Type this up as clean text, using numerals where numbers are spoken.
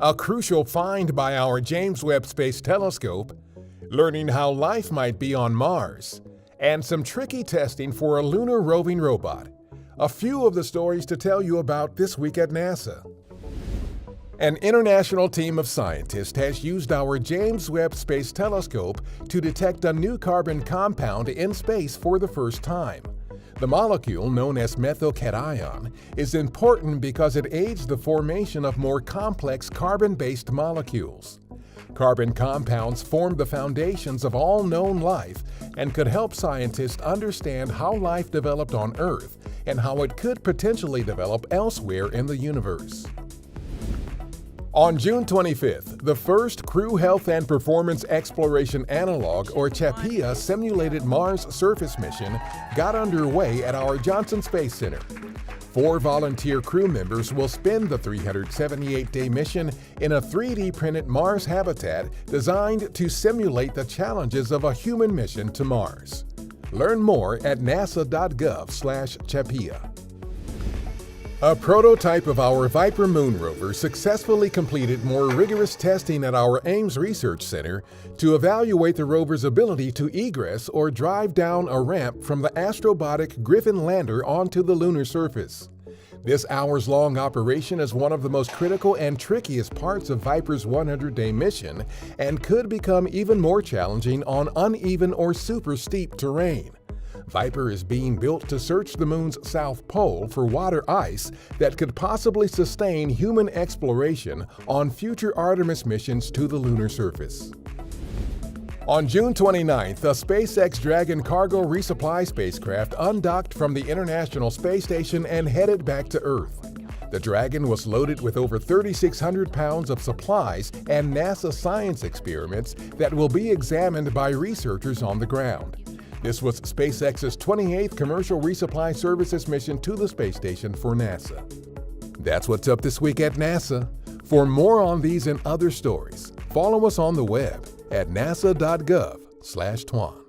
a crucial find by our James Webb Space Telescope, learning how life might be on Mars, and some tricky testing for a lunar roving robot. A few of the stories to tell you about this week at NASA. An international team of scientists has used our James Webb Space Telescope to detect a new carbon compound in space for the first time. The molecule, known as methylcation, is important because it aids the formation of more complex carbon-based molecules. Carbon compounds form the foundations of all known life and could help scientists understand how life developed on Earth and how it could potentially develop elsewhere in the universe. On June 25th, the first Crew Health and Performance Exploration Analog, or CHAPEA, simulated Mars surface mission got underway at our Johnson Space Center. 4 volunteer crew members will spend the 378-day mission in a 3D printed Mars habitat designed to simulate the challenges of a human mission to Mars. Learn more at nasa.gov/CHAPEA. A prototype of our Viper moon rover successfully completed more rigorous testing at our Ames Research Center to evaluate the rover's ability to egress or drive down a ramp from the astrobotic Griffin lander onto the lunar surface. This hours-long operation is one of the most critical and trickiest parts of Viper's 100-day mission and could become even more challenging on uneven or super steep terrain. Viper is being built to search the moon's south pole for water ice that could possibly sustain human exploration on future Artemis missions to the lunar surface. On June 29th, a SpaceX Dragon cargo resupply spacecraft undocked from the International Space Station and headed back to Earth. The Dragon was loaded with over 3,600 pounds of supplies and NASA science experiments that will be examined by researchers on the ground. This was SpaceX's 28th commercial resupply services mission to the space station for NASA. That's what's up this week at NASA. For more on these and other stories, follow us on the web at nasa.gov/twan.